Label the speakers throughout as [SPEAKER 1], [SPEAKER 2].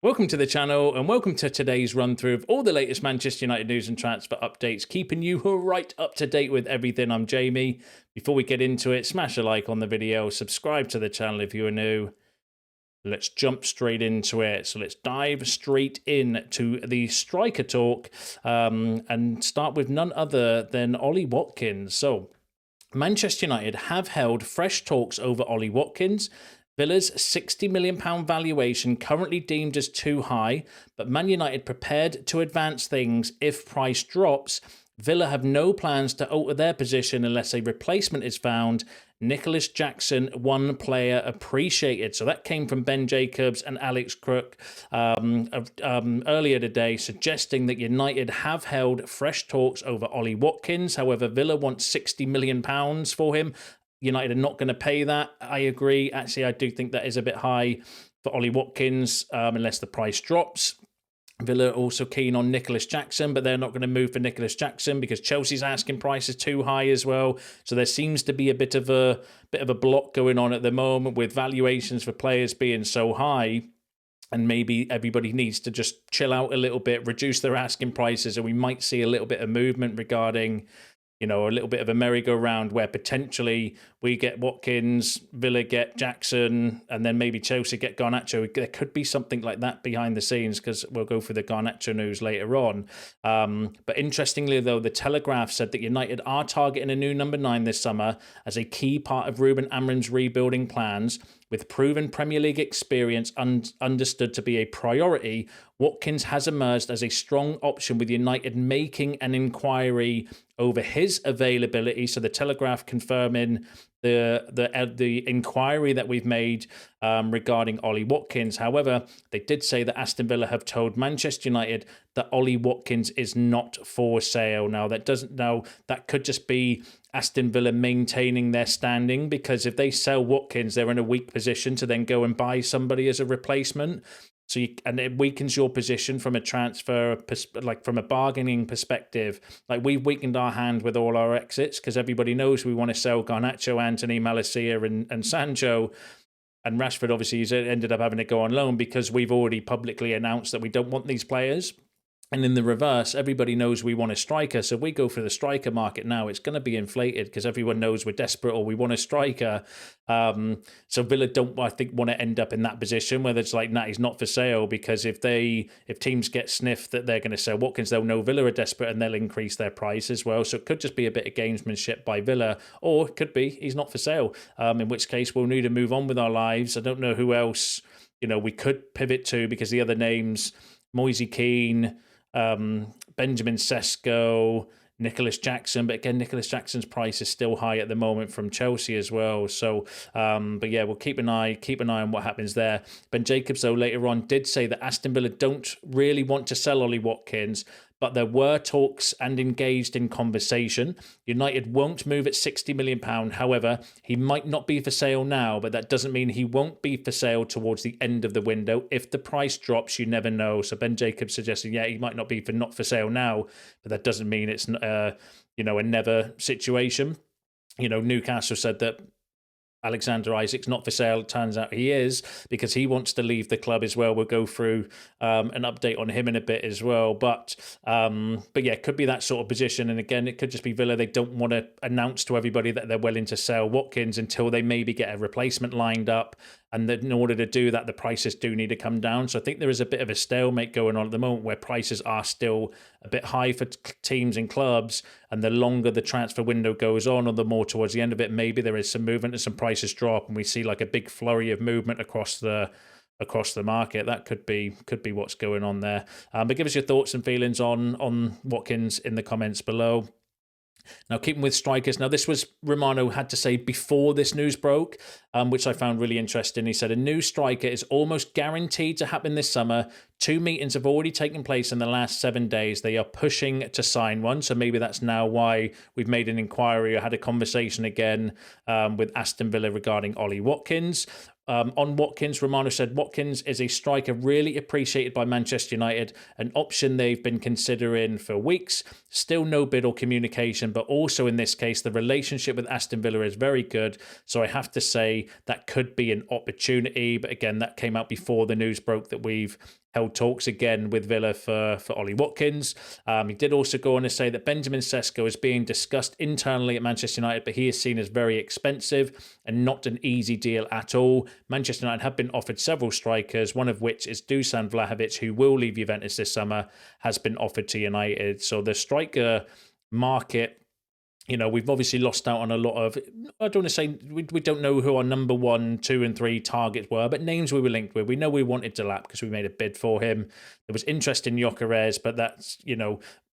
[SPEAKER 1] Welcome to the channel and welcome to today's run through of all the latest Manchester United news and transfer updates, keeping you right up to date with everything. I'm Jamie. Before we get into it, smash a like on the video, subscribe to the channel if you are new. Let's jump straight into it. So let's dive straight into the striker talk and start with none other than Ollie Watkins. So Manchester United have held fresh talks over Ollie Watkins. Villa's £60 million valuation currently deemed as too high, but Man United prepared to advance things if price drops. Villa have no plans to alter their position unless a replacement is found. Nicholas Jackson, one player appreciated. So that came from Ben Jacobs and Alex Crook earlier today, suggesting that United have held fresh talks over Ollie Watkins. However, Villa wants £60 million for him. United are not going to pay that. I agree. Actually, I do think that is a bit high for Ollie Watkins unless the price drops. Villa are also keen on Nicholas Jackson, but they're not going to move for Nicholas Jackson because Chelsea's asking price is too high as well. So there seems to be a bit of a block going on at the moment with valuations for players being so high. And maybe everybody needs to just chill out a little bit, reduce their asking prices, and we might see a little bit of movement regarding, a little bit of a merry-go-round where potentially we get Watkins, Villa get Jackson, and then maybe Chelsea get Garnacho. There could be something like that behind the scenes because we'll go through the Garnacho news later on. But interestingly, though, the Telegraph said that United are targeting a new number 9 this summer as a key part of Ruben Amorim's rebuilding plans. With proven Premier League experience understood to be a priority, Watkins has emerged as a strong option, with United making an inquiry over his availability. So the Telegraph confirming the inquiry that we've made regarding Ollie Watkins. However, they did say that Aston Villa have told Manchester United that Ollie Watkins is not for sale. Now that could just be Aston Villa maintaining their standing, because if they sell Watkins, they're in a weak position to then go and buy somebody as a replacement. And it weakens your position from a transfer, from a bargaining perspective. Like, we've weakened our hand with all our exits because everybody knows we want to sell Garnacho, Antony, Malacia and Sancho. And Rashford obviously has ended up having to go on loan because we've already publicly announced that we don't want these players. And in the reverse, everybody knows we want a striker. So if we go for the striker market now, it's going to be inflated because everyone knows we're desperate or we want a striker. So Villa don't, I think, want to end up in that position where it's like, nah, he's not for sale, because if teams get sniffed that they're going to sell Watkins, they'll know Villa are desperate and they'll increase their price as well. So it could just be a bit of gamesmanship by Villa, or it could be he's not for sale, in which case we'll need to move on with our lives. I don't know who else, we could pivot to, because the other names, Moise Kean, Benjamin Sesko, Nicholas Jackson, but again, Nicholas Jackson's price is still high at the moment from Chelsea as well. So, but yeah, we'll keep an eye on what happens there. Ben Jacobs, though, later on did say that Aston Villa don't really want to sell Ollie Watkins, but there were talks and engaged in conversation. United won't move at £60 million. However, he might not be for sale now, but that doesn't mean he won't be for sale towards the end of the window. If the price drops, you never know. So Ben Jacobs suggesting, yeah, he might not be not for sale now, but that doesn't mean it's a never situation. Newcastle said that Alexander Isak's not for sale. It turns out he is, because he wants to leave the club as well. We'll go through an update on him in a bit as well. But yeah, it could be that sort of position. And again, it could just be Villa. They don't want to announce to everybody that they're willing to sell Watkins until they maybe get a replacement lined up. And that in order to do that, the prices do need to come down. So I think there is a bit of a stalemate going on at the moment where prices are still a bit high for teams and clubs. And the longer the transfer window goes on, or the more towards the end of it, maybe there is some movement and some prices drop, and we see like a big flurry of movement across the market. That could be what's going on there. But give us your thoughts and feelings on Watkins in the comments below. Now, keeping with strikers, now this was Romano had to say before this news broke, which I found really interesting. He said a new striker is almost guaranteed to happen this summer. 2 meetings have already taken place in the last 7 days. They are pushing to sign one. So maybe that's now why we've made an inquiry or had a conversation again with Aston Villa regarding Ollie Watkins. On Watkins, Romano said Watkins is a striker really appreciated by Manchester United, an option they've been considering for weeks. Still no bid or communication, but also in this case, the relationship with Aston Villa is very good. So I have to say that could be an opportunity. But again, that came out before the news broke that we've held talks again with Villa for Ollie Watkins. He did also go on to say that Benjamin Sesko is being discussed internally at Manchester United, but he is seen as very expensive and not an easy deal at all. Manchester United have been offered several strikers, one of which is Dusan Vlahovic, who will leave Juventus this summer, has been offered to United. So the striker market, we've obviously lost out on a lot of, I don't want to say, we don't know who our number 1, 2 and 3 targets were, but names we were linked with. We know we wanted Delap because we made a bid for him. There was interest in Gyökeres, but that's,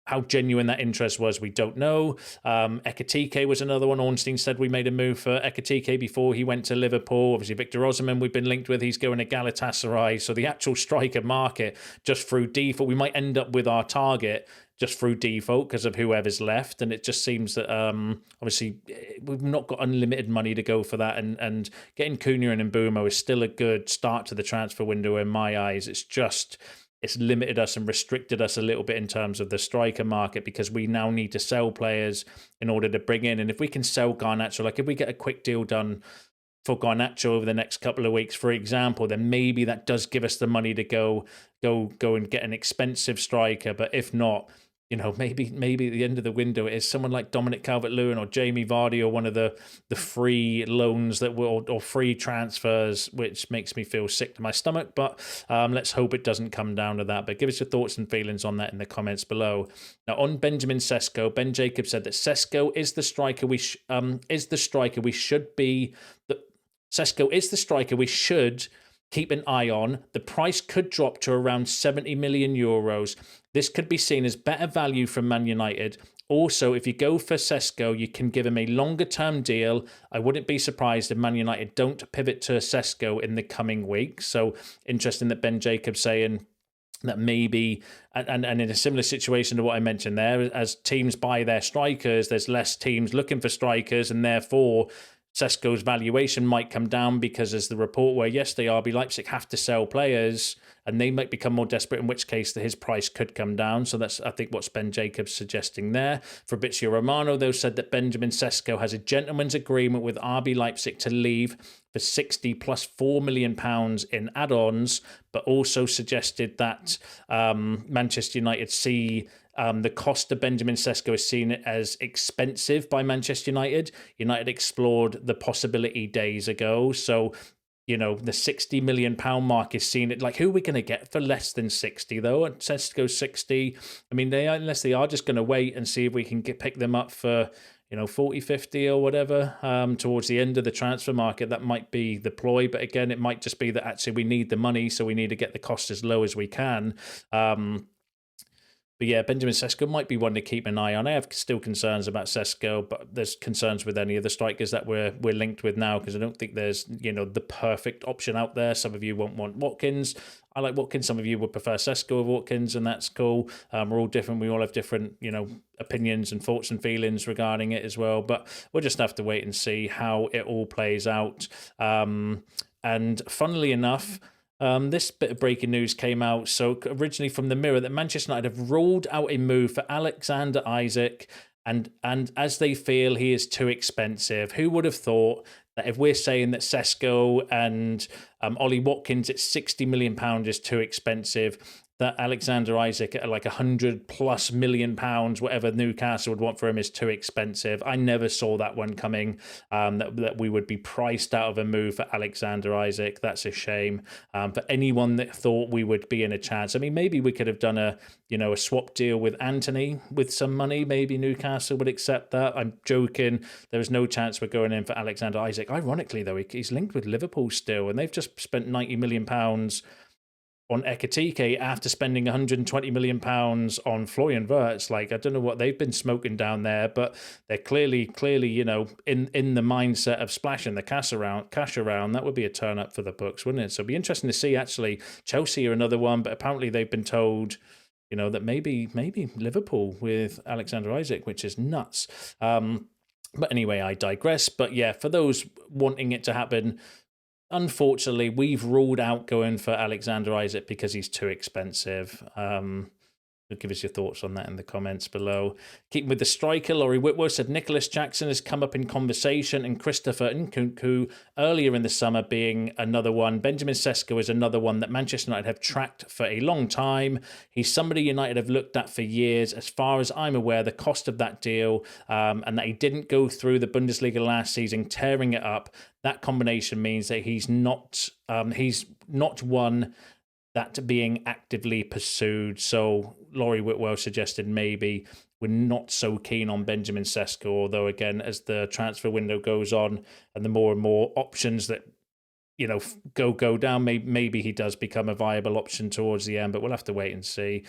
[SPEAKER 1] how genuine that interest was, we don't know. Ekitike was another one. Ornstein said we made a move for Ekitike before he went to Liverpool. Obviously, Victor Osimhen we've been linked with. He's going to Galatasaray. So the actual striker market, just through default, we might end up with our target just through default because of whoever's left. And it just seems that obviously we've not got unlimited money to go for that. And getting Cunha and Mbeumo is still a good start to the transfer window in my eyes. It's limited us and restricted us a little bit in terms of the striker market because we now need to sell players in order to bring in. And if we can sell Garnacho, like if we get a quick deal done for Garnacho over the next couple of weeks, for example, then maybe that does give us the money to go and get an expensive striker. But if not, maybe at the end of the window it is someone like Dominic Calvert-Lewin or Jamie Vardy or one of the free loans that will, or free transfers, which makes me feel sick to my stomach. But let's hope it doesn't come down to that. But give us your thoughts and feelings on that in the comments below. Now, on Benjamin Sesko, Ben Jacobs said that Sesko is the striker we should keep an eye on. The price could drop to around 70 million euros. This could be seen as better value from Man United. Also, if you go for Sesko, you can give him a longer-term deal. I wouldn't be surprised if Man United don't pivot to Sesko in the coming weeks. So interesting that Ben Jacobs saying that maybe, and in a similar situation to what I mentioned there, as teams buy their strikers, there's less teams looking for strikers, and therefore Sesko's valuation might come down because, as the report where yesterday, RB Leipzig have to sell players and they might become more desperate, in which case his price could come down. So that's, I think, what Ben Jacobs suggesting there. Fabrizio Romano, though, said that Benjamin Sesko has a gentleman's agreement with RB Leipzig to leave for 60 plus £4 million in add-ons, but also suggested that Manchester United see the cost of Benjamin Sesko is seen as expensive by Manchester United. United explored the possibility days ago. So, the £60 million mark is seen at, like, who are we going to get for less than 60 though? And Sesko's 60. I mean, unless they are just going to wait and see if we can pick them up for 40, 50 or whatever towards the end of the transfer market. That might be the ploy. But again, it might just be that actually we need the money, so we need to get the cost as low as we can. But yeah, Benjamin Sesko might be one to keep an eye on. I have still concerns about Sesko, but there's concerns with any of the strikers that we're linked with now, because I don't think there's the perfect option out there. Some of you won't want Watkins. I like Watkins. Some of you would prefer Sesko over Watkins, and that's cool. We're all different. We all have different opinions and thoughts and feelings regarding it as well. But we'll just have to wait and see how it all plays out. And funnily enough, this bit of breaking news came out, so originally from the Mirror, that Manchester United have ruled out a move for Alexander Isak, and as they feel he is too expensive. Who would have thought that if we're saying that Sesko and Ollie Watkins at £60 million is too expensive, that Alexander Isak at like £100+ million, whatever Newcastle would want for him, is too expensive. I never saw that one coming, that we would be priced out of a move for Alexander Isak. That's a shame. For anyone that thought we would be in a chance, I mean, maybe we could have done a swap deal with Antony with some money. Maybe Newcastle would accept that. I'm joking. There is no chance we're going in for Alexander Isak. Ironically, though, he's linked with Liverpool still, and they've just spent £90 million on Ekitike after spending £120 million on Florian Wirtz. Like, I don't know what they've been smoking down there, but they're clearly, in the mindset of splashing the cash around. That would be a turn up for the books, wouldn't it? So it'd be interesting to see. Actually, Chelsea are another one, but apparently they've been told, that maybe Liverpool with Alexander Isak, which is nuts. But anyway, I digress. But yeah, for those wanting it to happen, unfortunately, we've ruled out going for Alexander Isak because he's too expensive. Give us your thoughts on that in the comments below. Keeping with the striker, Laurie Whitworth said Nicholas Jackson has come up in conversation, and Christopher Nkunku earlier in the summer being another one. Benjamin Sesko is another one that Manchester United have tracked for a long time. He's somebody United have looked at for years. As far as I'm aware, the cost of that deal and that he didn't go through the Bundesliga last season, tearing it up, that combination means that he's not one that being actively pursued. So Laurie Whitwell suggested maybe we're not so keen on Benjamin Sesko, although again, as the transfer window goes on and the more and more options that go down, maybe he does become a viable option towards the end, but we'll have to wait and see.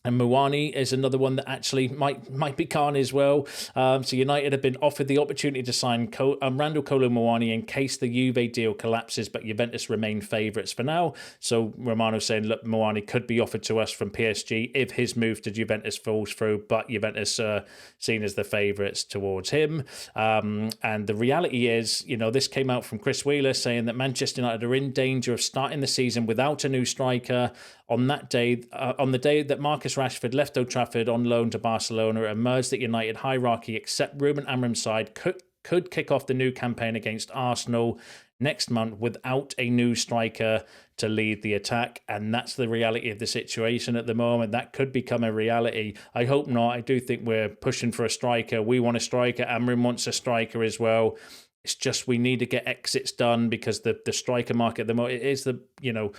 [SPEAKER 1] And Muani is another one that actually might be gone as well. So United have been offered the opportunity to sign Randall Kolo Muani in case the Juve deal collapses, but Juventus remain favourites for now. So Romano saying, look, Muani could be offered to us from PSG if his move to Juventus falls through, but Juventus are seen as the favourites towards him. And the reality is, this came out from Chris Wheeler saying that Manchester United are in danger of starting the season without a new striker. On the day that Marcus Rashford left Old Trafford on loan to Barcelona, it emerged that United hierarchy, except Ruben Amorim's side, could kick off the new campaign against Arsenal next month without a new striker to lead the attack. And that's the reality of the situation at the moment. That could become a reality. I hope not. I do think we're pushing for a striker. We want a striker. Amorim wants a striker as well. It's just we need to get exits done because the striker market at the moment, it is you're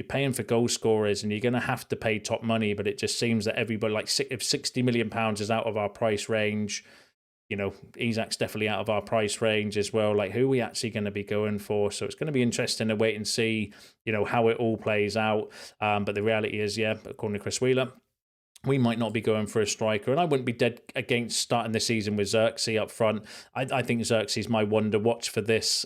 [SPEAKER 1] paying for goal scorers and you're going to have to pay top money, but it just seems that everybody, if £60 million is out of our price range, Isak's definitely out of our price range as well. Like, who are we actually going to be going for? So it's going to be interesting to wait and see, how it all plays out. But the reality is, according to Chris Wheeler, we might not be going for a striker, and I wouldn't be dead against starting the season with Xerxes up front. I think Xerxes is my one to watch for this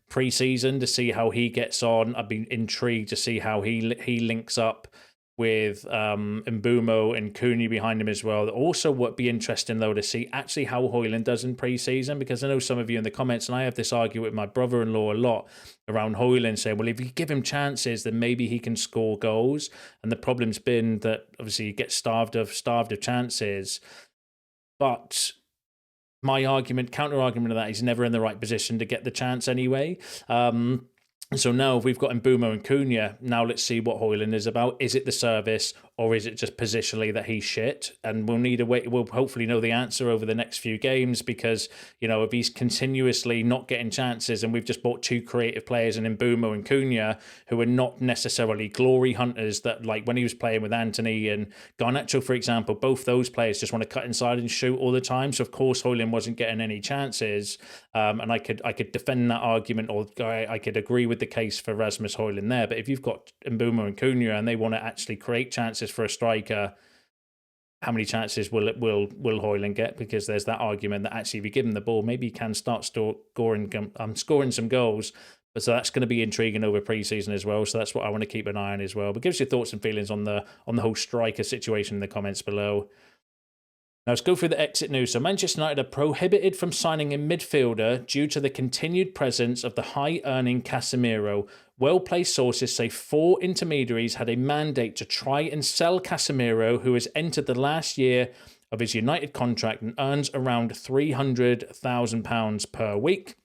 [SPEAKER 1] pre-season to see how he gets on. I've been intrigued to see how he links up with Mbeumo and Cunha behind him as well. Also, would be interesting though to see actually how Hojlund does in pre-season, because I know some of you in the comments, and I have this argument with my brother-in-law a lot around Hojlund, saying, well, if you give him chances, then maybe he can score goals. And the problem's been that obviously he gets starved of chances. But my counter argument of that, he's never in the right position to get the chance anyway. So now if we've got Mbeumo and Cunha, now let's see what Hojlund is about. Is it the service, or is it just positionally that he's shit? And we'll need to wait. We'll hopefully know the answer over the next few games, because, if he's continuously not getting chances, and we've just bought two creative players in Mbeumo and Cunha, who are not necessarily glory hunters, that like when he was playing with Antony and Garnacho, for example, both those players just want to cut inside and shoot all the time. So of course Hojlund wasn't getting any chances. And I could defend that argument, or I could agree with the case for Rasmus Hojlund there. But if you've got Mbeumo and Cunha and they want to actually create chances for a striker, how many chances will Hojlund get? Because there's that argument that actually if you give him the ball, maybe he can start scoring some goals. But so that's going to be intriguing over pre-season as well. So that's what I want to keep an eye on as well. But give us your thoughts and feelings on the whole striker situation in the comments below. Now let's go through the exit news. So Manchester United are prohibited from signing a midfielder due to the continued presence of the high-earning Casemiro. Well-placed sources say 4 intermediaries had a mandate to try and sell Casemiro, who has entered the last year of his United contract and earns around £300,000 per week.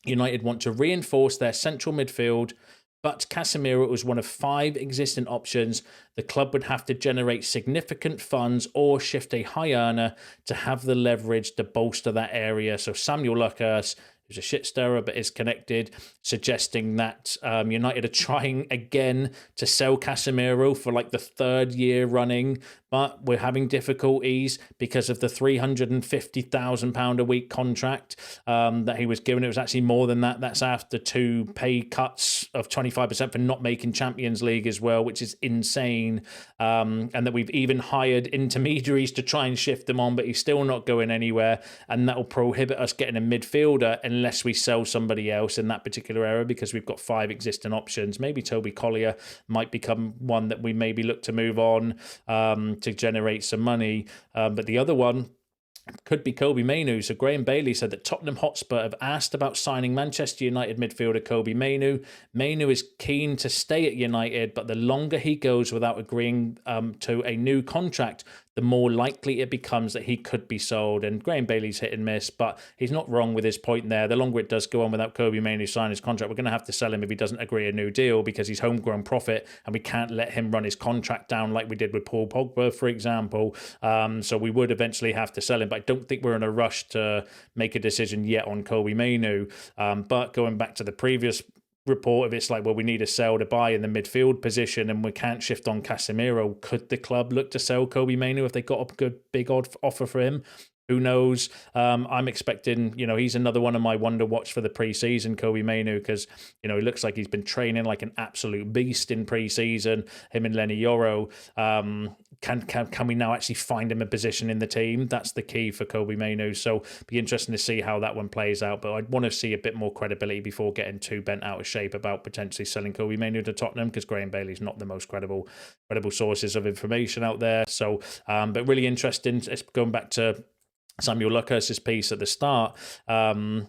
[SPEAKER 1] United want to reinforce their central midfield, but Casemiro was one of 5 existing options. The club would have to generate significant funds or shift a high earner to have the leverage to bolster that area. So Samuel Lucas, who's a shit stirrer but is connected, suggesting that United are trying again to sell Casemiro for like the 3rd year running, but we're having difficulties because of the £350,000 a week contract that he was given. It was actually more than that. That's after 2 pay cuts of 25% for not making Champions League as well, which is insane. And that we've even hired intermediaries to try and shift them on, but he's still not going anywhere. And that will prohibit us getting a midfielder unless we sell somebody else in that particular area, because we've got 5 existing options. Maybe Toby Collier might become one that we maybe look to move on to generate some money. But the other one could be Kobbie Mainoo. So Graham Bailey said that Tottenham Hotspur have asked about signing Manchester United midfielder Kobbie Mainoo. Mainoo is keen to stay at United, but the longer he goes without agreeing to a new contract, the more likely it becomes that he could be sold. And Graham Bailey's hit and miss, but he's not wrong with his point there. The longer it does go on without Kobbie Mainoo signing his contract, we're going to have to sell him if he doesn't agree a new deal, because he's homegrown profit, and we can't let him run his contract down like we did with Paul Pogba, for example. So we would eventually have to sell him, but I don't think we're in a rush to make a decision yet on Kobbie Mainoo. But going back to the previous report, if it's like, well, we need a sell to buy in the midfield position and we can't shift on Casemiro, could the club look to sell Kobbie Mainoo if they got a good big odd offer for him? Who knows? I'm expecting, he's another one of my wonder watch for the pre-season, Kobbie Mainoo, because, he looks like he's been training like an absolute beast in pre-season, him and Lenny Yoro. Can we now actually find him a position in the team? That's the key for Kobbie Mainoo. So be interesting to see how that one plays out. But I'd want to see a bit more credibility before getting too bent out of shape about potentially selling Kobbie Mainoo to Tottenham, because Graham Bailey's not the most credible sources of information out there. So, but really interesting. It's going back to Samuel Luckhurst's piece at the start. That's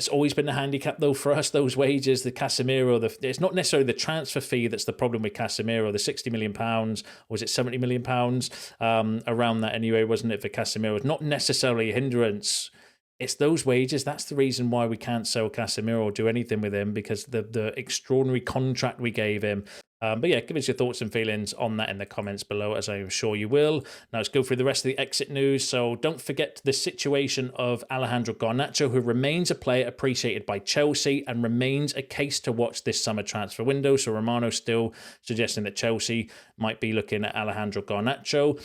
[SPEAKER 1] always been the handicap though for us, those wages, the Casemiro, it's not necessarily the transfer fee that's the problem with Casemiro, the £60 million, or was it £70 million, around that anyway, wasn't it, for Casemiro? It's not necessarily a hindrance. It's those wages. That's the reason why we can't sell Casemiro or do anything with him, because the extraordinary contract we gave him. But yeah, give us your thoughts and feelings on that in the comments below, as I'm sure you will. Now let's go through the rest of the exit news. So don't forget the situation of Alejandro Garnacho, who remains a player appreciated by Chelsea and remains a case to watch this summer transfer window. So Romano still suggesting that Chelsea might be looking at Alejandro Garnacho.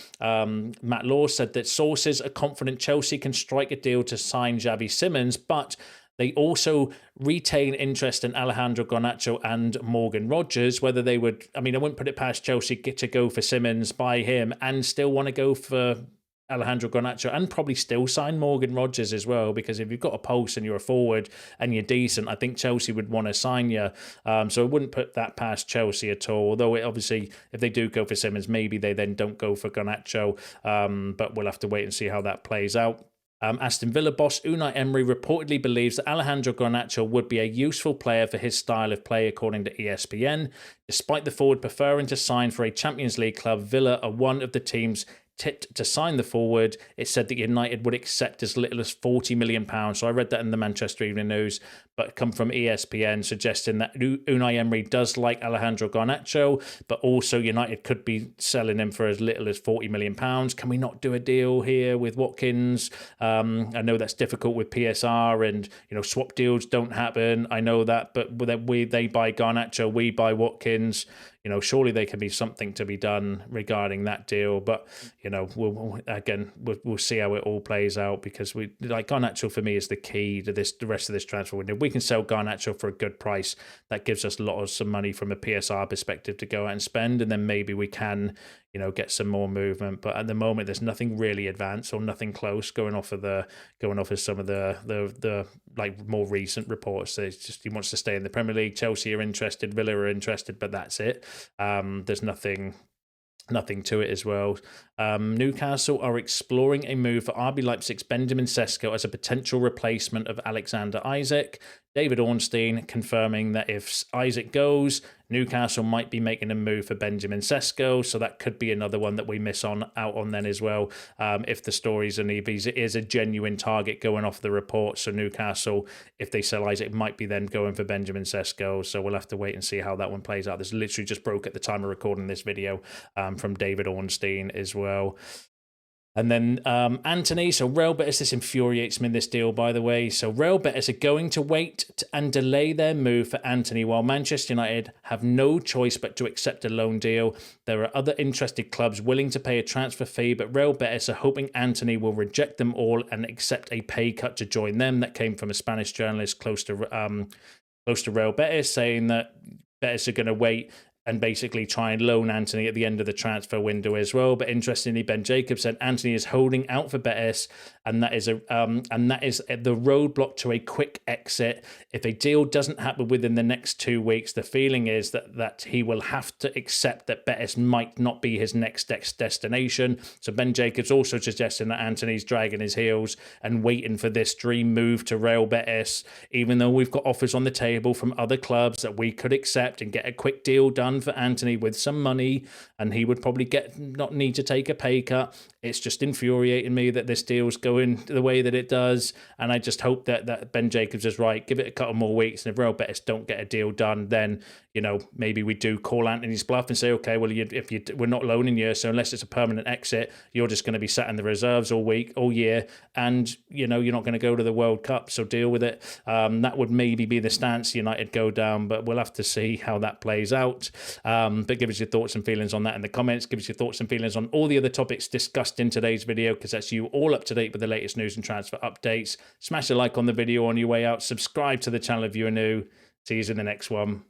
[SPEAKER 1] Matt Law said that sources are confident Chelsea can strike a deal to sign Xavi Simons, but they also retain interest in Alejandro Garnacho and Morgan Rogers. Whether they would, I wouldn't put it past Chelsea to go for Simons, buy him, and still want to go for Alejandro Garnacho, and probably still sign Morgan Rogers as well, because if you've got a pulse and you're a forward and you're decent, I think Chelsea would want to sign you. So I wouldn't put that past Chelsea at all, although obviously if they do go for Simons, maybe they then don't go for Garnacho, but we'll have to wait and see how that plays out. Aston Villa boss Unai Emery reportedly believes that Alejandro Garnacho would be a useful player for his style of play, according to ESPN. Despite the forward preferring to sign for a Champions League club, Villa are one of the teams tipped to sign the forward. It said that United would accept as little as £40 million. So I read that in the Manchester Evening News, but come from ESPN suggesting that Unai Emery does like Alejandro Garnacho, but also United could be selling him for as little as £40 million. Can we not do a deal here with Watkins? I know that's difficult with PSR, and swap deals don't happen. I know that, but they buy Garnacho, we buy Watkins. Surely there can be something to be done regarding that deal. But, we'll see how it all plays out, because Garnacho for me is the key to the rest of this transfer window. If we can sell Garnacho for a good price, that gives us some money from a PSR perspective to go out and spend, and then maybe we can, get some more movement. But at the moment, there's nothing really advanced or nothing close going off of some of the more recent reports. It's just he wants to stay in the Premier League. Chelsea are interested, Villa are interested, but that's it. There's nothing to it as well. Newcastle are exploring a move for RB Leipzig's Benjamin Sesko as a potential replacement of Alexander Isak. David Ornstein confirming that if Isak goes, Newcastle might be making a move for Benjamin Sesko, so that could be another one that we miss out on then as well. If the stories and it is a genuine target going off the report, so Newcastle, if they sell Isak, might be then going for Benjamin Sesko. So we'll have to wait and see how that one plays out. This literally just broke at the time of recording this video from David Ornstein as well. And then Antony, so Real Betis, this infuriates me in this deal, by the way. So Real Betis are going to wait and delay their move for Antony, while Manchester United have no choice but to accept a loan deal. There are other interested clubs willing to pay a transfer fee, but Real Betis are hoping Antony will reject them all and accept a pay cut to join them. That came from a Spanish journalist close to Real Betis, saying that Betis are going to wait and basically try and loan Antony at the end of the transfer window as well. But interestingly, Ben Jacobs said Antony is holding out for Betis and that is the roadblock to a quick exit. If a deal doesn't happen within the next 2 weeks, the feeling is that he will have to accept that Betis might not be his next destination. So Ben Jacobs also suggesting that Antony's dragging his heels and waiting for this dream move to Real Betis, even though we've got offers on the table from other clubs that we could accept and get a quick deal done for Antony with some money, and he would probably not need to take a pay cut. It's just infuriating me that this deal's going the way that it does, and I just hope that Ben Jacobs is right. Give it a couple more weeks, and if Real Betis don't get a deal done, then maybe we do call Antony's bluff and say, okay, well, we're not loaning you, so unless it's a permanent exit, you're just going to be sat in the reserves all year, and you're not going to go to the World Cup, so deal with it. That would maybe be the stance United go down, but we'll have to see how that plays out. But give us your thoughts and feelings on that in the comments. Give us your thoughts and feelings on all the other topics discussed in today's video, because that's you all up to date with the latest news and transfer updates. Smash a like on the video on your way out. Subscribe to the channel if you're new. See you in the next one.